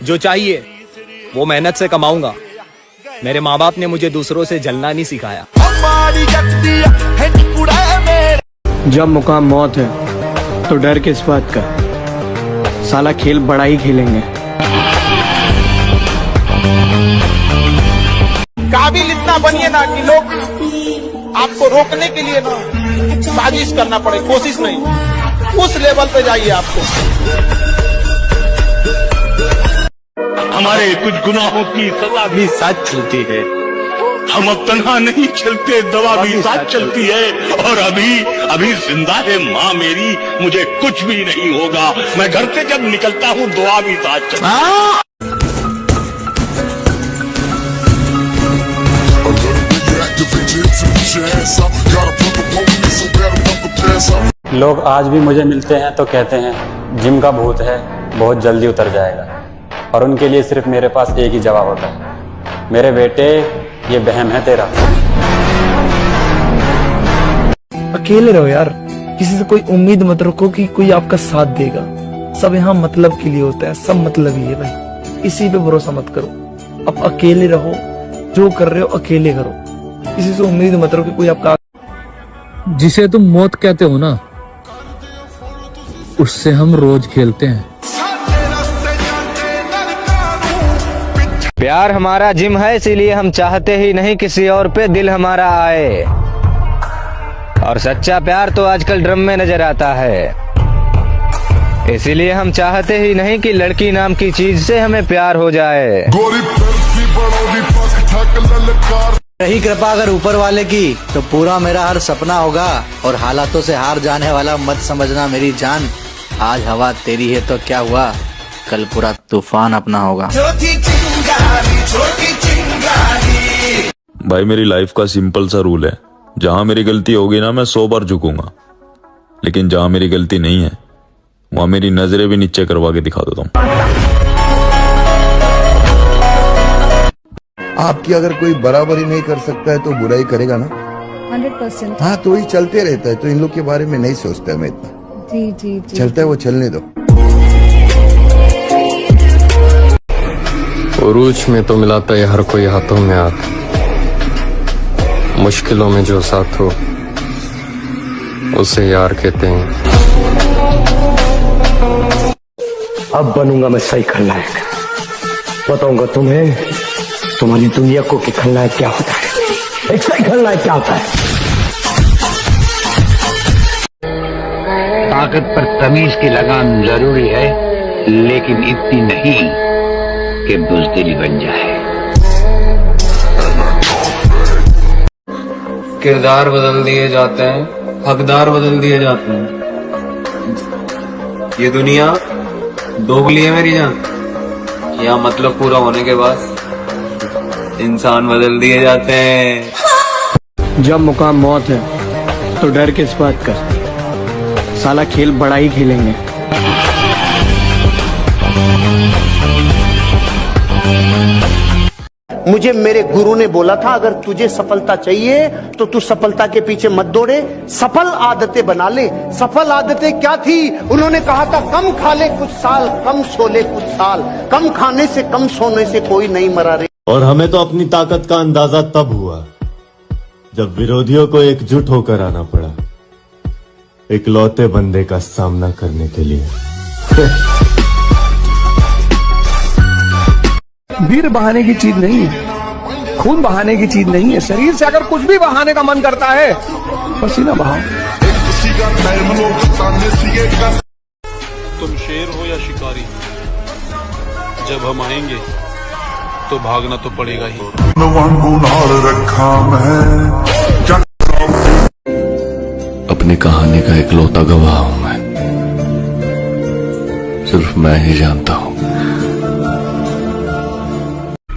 जो चाहिए वो मेहनत से कमाऊंगा। मेरे माँ बाप ने मुझे दूसरों से जलना नहीं सिखाया। जब मुकाम मौत है तो डर किस बात का, साला खेल बड़ा ही खेलेंगे। काबिल इतना बनिए ना कि लोग आपको रोकने के लिए ना साजिश करना पड़े, कोशिश नहीं, उस लेवल पे जाइए आपको। हमारे कुछ गुनाहों की सजा भी साथ चलती है। हम अब तन्हा नहीं चलते, दवा भी साथ चलती है। और अभी जिंदा है माँ मेरी, मुझे कुछ भी नहीं होगा। मैं घर से जब निकलता हूँ दुआ भी साथ चलती है। लोग आज भी मुझे मिलते हैं तो कहते हैं जिम का भूत है, बहुत जल्दी उतर जाएगा। और उनके लिए सिर्फ मेरे पास एक ही जवाब होता है, मेरे बेटे ये वहम है तेरा। अकेले रहो यार, किसी से कोई उम्मीद मत रखो कि कोई आपका साथ देगा। सब यहाँ मतलब के लिए होता है, सब मतलब ही है भाई, किसी पे भरोसा मत करो। अब अकेले रहो, जो कर रहे हो अकेले करो, किसी से उम्मीद मत रखो कि कोई आपका। जिसे तुम मौत कहते हो ना, उससे हम रोज खेलते हैं। प्यार हमारा जिम है, इसीलिए हम चाहते ही नहीं किसी और पे दिल हमारा आए। और सच्चा प्यार तो आजकल ड्रम में नजर आता है, इसीलिए हम चाहते ही नहीं कि लड़की नाम की चीज से हमें प्यार हो जाए। रही कृपा अगर ऊपर वाले की तो पूरा मेरा हर सपना होगा। और हालातों से हार जाने वाला मत समझना मेरी जान, आज हवा तेरी है तो क्या हुआ, कल पूरा तूफान अपना होगा। भाई मेरी लाइफ का सिंपल सा रूल है, जहां मेरी गलती होगी ना मैं 100 बार झुकूंगा, लेकिन जहां मेरी गलती नहीं है वहां मेरी नजरें भी नीचे करवा के दिखा देता हूँ। आपकी अगर कोई बराबरी नहीं कर सकता है तो बुराई करेगा ना 100%। हाँ, तो ही चलते रहता है, तो इन लोग के बारे में नहीं सोचता मैं इतना। जी जी जी, चलता है वो चलने दो। उरूज में तो मिलाता है हर कोई हाथों में हाथ, मुश्किलों में जो साथ हो उसे यार कहते हैं। अब बनूंगा मैं सही खलनायक, बताऊंगा तुम्हें तुम्हारी दुनिया को कि खलनायक क्या होता है, एक सही खलनायक क्या होता है। ताकत पर तमीज की लगाम जरूरी है, लेकिन इतनी नहीं कि बुज़दिल बन जाए। किरदार बदल दिए जाते हैं, हकदार बदल दिए जाते हैं। ये दुनिया दोगली है मेरी जान, यहाँ मतलब पूरा होने के बाद इंसान बदल दिए जाते हैं। जब मुकाम मौत है तो डर किस बात का, साला खेल बड़ा ही खेलेंगे। मुझे मेरे गुरु ने बोला था, अगर तुझे सफलता चाहिए तो तू सफलता के पीछे मत दौड़े, सफल आदतें बना ले। सफल आदतें क्या थी? उन्होंने कहा था कम खा ले कुछ साल, कम सो ले कुछ साल, कम खाने से कम सोने से कोई नहीं मरा रे। और हमें तो अपनी ताकत का अंदाजा तब हुआ जब विरोधियों को एकजुट होकर आना पड़ा, इकलौते बंदे का सामना करने के लिए। वीर बहाने की चीज नहीं है, खून बहाने की चीज नहीं है। शरीर से अगर कुछ भी बहाने का मन करता है, पसीना बहाओ। तुम शेर हो या शिकारी, जब हम आएंगे तो भागना तो पड़ेगा ही। अपनी कहानी का इकलौता गवाह हूं मैं, सिर्फ मैं ही जानता हूं।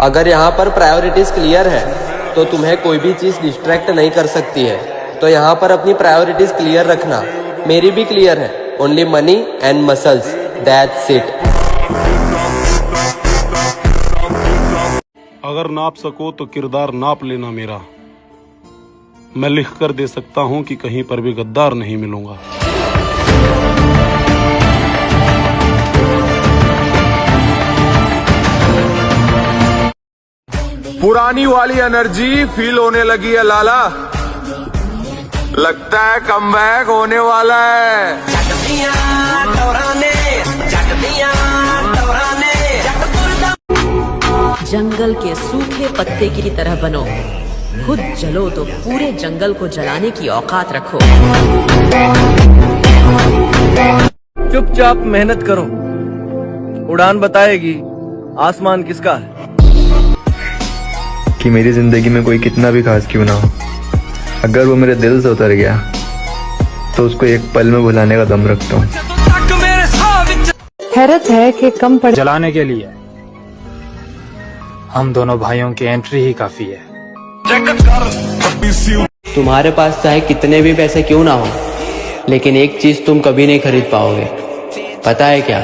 अगर यहाँ पर प्रायोरिटीज क्लियर है तो तुम्हें कोई भी चीज डिस्ट्रैक्ट नहीं कर सकती है। तो यहाँ पर अपनी प्रायोरिटीज क्लियर रखना, मेरी भी क्लियर है, only money and muscles, that's it. अगर नाप सको तो किरदार नाप लेना मेरा, मैं लिख कर दे सकता हूं कि कहीं पर भी गद्दार नहीं मिलूंगा। पुरानी वाली एनर्जी फील होने लगी है लाला, लगता है कमबैक होने वाला है। जंगल के सूखे पत्ते की तरह बनो, खुद जलो तो पूरे जंगल को जलाने की औकात रखो। चुपचाप मेहनत करो, उड़ान बताएगी आसमान किसका है। कि मेरी जिंदगी में कोई कितना भी खास क्यों ना हो, अगर वो मेरे दिल से उतर गया तो उसको एक पल में भुलाने का दम रखता हूँ। हैरत है कि कम पड़ जलाने के लिए हम दोनों भाइयों की एंट्री ही काफी है। तुम्हारे पास चाहे कितने भी पैसे क्यों ना हो, लेकिन एक चीज तुम कभी नहीं खरीद पाओगे, पता है क्या?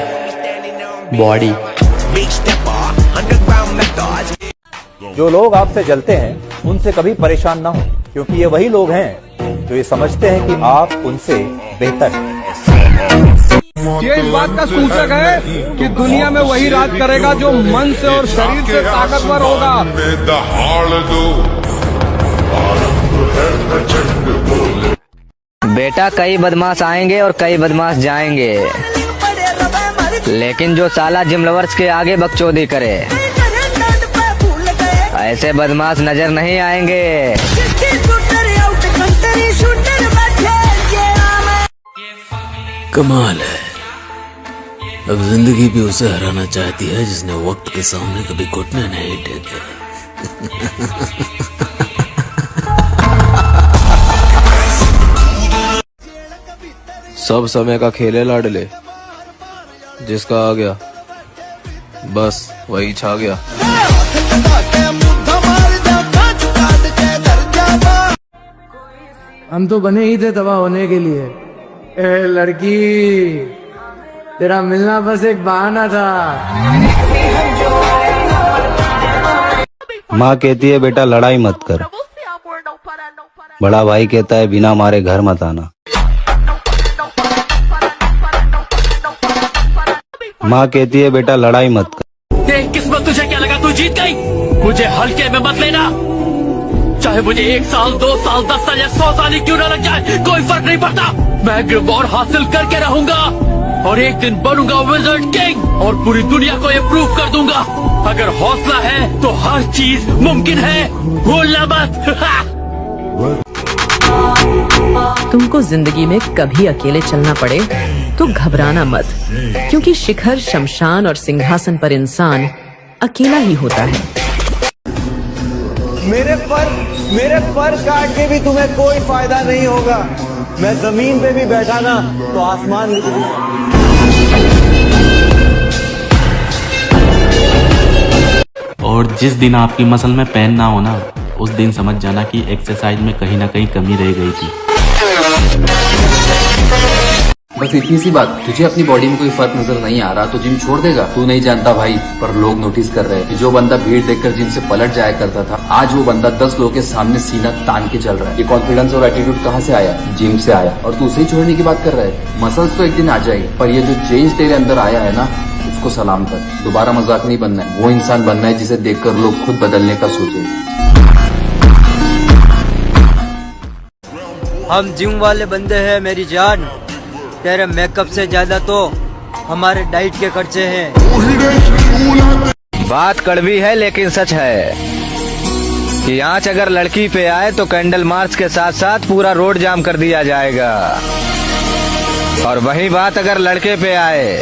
बॉडी। जो लोग आपसे जलते हैं उनसे कभी परेशान ना हो, क्योंकि ये वही लोग हैं जो ये समझते हैं कि आप उनसे बेहतर हैं। ये इस बात का सूचक है कि दुनिया में वही राज करेगा जो मन से और शरीर से ताकतवर होगा। बेटा, कई बदमाश आएंगे और कई बदमाश जाएंगे, लेकिन जो साला जिम लवर्स के आगे बकचोदी करे, ऐसे बदमाश नजर नहीं आएंगे। कमाल है, अब जिंदगी भी उसे हराना चाहती है जिसने वक्त के सामने कभी घुटने नहीं टेके। सब समय का खेले लाडले, जिसका आ गया बस वही छा गया। हम तो बने ही थे तबाह होने के लिए। ए लड़की, तेरा मिलना बस एक बहाना था। माँ कहती है बेटा लड़ाई मत कर, बड़ा भाई कहता है बिना मारे घर मत आना। माँ कहती है बेटा लड़ाई मत कर। किस्मत, तुझे क्या लगा तू जीत गई? मुझे हल्के में मत लेना, चाहे मुझे 1 साल 2 साल 10 साल या 100 साल ही क्यों ना लग जाए, कोई फर्क नहीं पड़ता। मैं रिवॉर्ड हासिल करके रहूंगा और एक दिन बनूंगा विज़र्ड किंग और पूरी दुनिया को ये प्रूव कर दूंगा। अगर हौसला है तो हर चीज मुमकिन है, भूलना मत। तुमको जिंदगी में कभी अकेले चलना पड़े तो घबराना मत, क्योंकि शिखर, शमशान और सिंहासन पर इंसान अकेला ही होता है। मेरे पर काट के भी तुम्हें कोई फायदा नहीं होगा। मैं जमीन पे भी बैठा ना तो आसमान और जिस दिन आपकी मसल में पेन ना हो ना, उस दिन समझ जाना कि एक्सरसाइज में कहीं ना कहीं कमी रह गई थी। बस इतनी सी बात, तुझे अपनी बॉडी में कोई फर्क नजर नहीं आ रहा तो जिम छोड़ देगा। तू नहीं जानता भाई, पर लोग नोटिस कर रहे हैं कि जो बंदा भीड़ देखकर जिम से पलट जाया करता था, आज वो बंदा 10 लोगों के सामने सीना तान के चल रहा है। ये कॉन्फिडेंस और एटीट्यूड कहाँ से आया? जिम से आया। और तू उसे ही छोड़ने की बात कर रहा है। मसल्स तो एक दिन आ जाएगी, पर ये जो चेंज तेरे अंदर आया है ना, उसको सलाम कर। दोबारा मजाक नहीं बनना है, वो इंसान बनना है जिसे देखकर लोग खुद बदलने का सोचे। हम जिम वाले बंदे हैं मेरी जान, तेरे मेकअप से ज्यादा तो हमारे डाइट के खर्चे हैं। बात कड़वी है लेकिन सच है कि आंच अगर लड़की पे आए तो कैंडल मार्च के साथ साथ पूरा रोड जाम कर दिया जाएगा, और वही बात अगर लड़के पे आए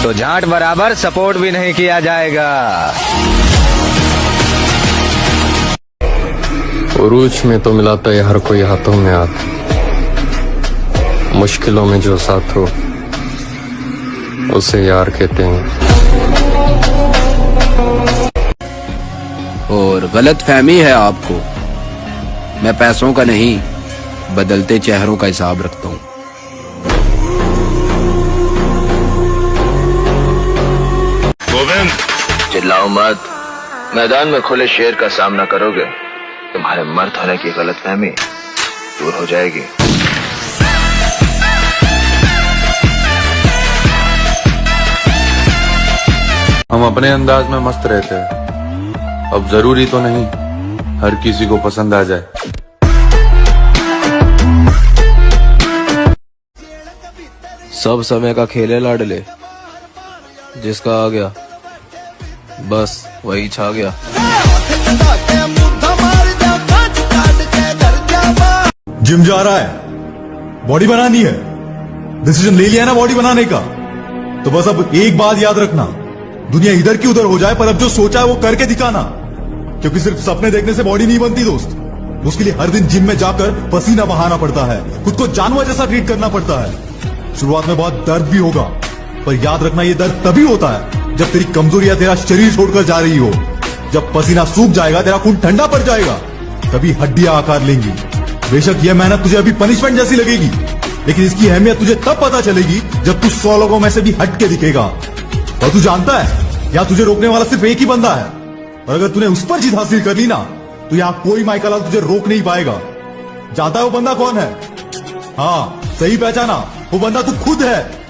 तो झांट बराबर सपोर्ट भी नहीं किया जाएगा। उरूज में तो मिलाता है हर कोई हाथों में हाथ, मुश्किलों में जो साथ हो उसे यार कहते हैं। और गलत फहमी है आपको, मैं पैसों का नहीं बदलते चेहरों का हिसाब रखता हूँ। गोविंद, चिल्लाओ मत, मैदान में खुले शेर का सामना करोगे, तुम्हारे मर्द होने की गलतफहमी दूर हो जाएगी। हम अपने अंदाज में मस्त रहते हैं, अब जरूरी तो नहीं हर किसी को पसंद आ जाए। सब समय का खेल है लाडले, जिसका आ गया बस वही छा गया। जिम जा रहा है, बॉडी बनानी है, डिसीजन ले लिया ना बॉडी बनाने का, तो बस अब एक बात याद रखना, दुनिया इधर की उधर हो जाए पर अब जो सोचा है वो करके दिखाना, क्योंकि सिर्फ सपने देखने से बॉडी नहीं बनती दोस्त। उसके लिए हर दिन जिम में जाकर पसीना बहाना पड़ता है, खुद को जानवर जैसा ट्रीट करना पड़ता है। शुरुआत में बहुत दर्द भी होगा, पर याद रखना ये दर्द तभी होता है जब तेरी कमजोरियां तेरा शरीर छोड़कर जा रही हो। जब पसीना सूख जाएगा, तेरा खून ठंडा पड़ जाएगा, तभी हड्डियां आकार लेंगी। बेशक यह मेहनत तुझे अभी पनिशमेंट जैसी लगेगी, लेकिन इसकी अहमियत तुझे तब पता चलेगी जब तू 100 लोगों में से भी हट के दिखेगा। और तू जानता है यहाँ तुझे रोकने वाला सिर्फ एक ही बंदा है, और अगर तूने उस पर जीत हासिल कर ली ना, तो यहाँ कोई माइकल तुझे रोक नहीं पाएगा। जानता है वो बंदा कौन है? हाँ, सही पहचाना, वो बंदा तू खुद है।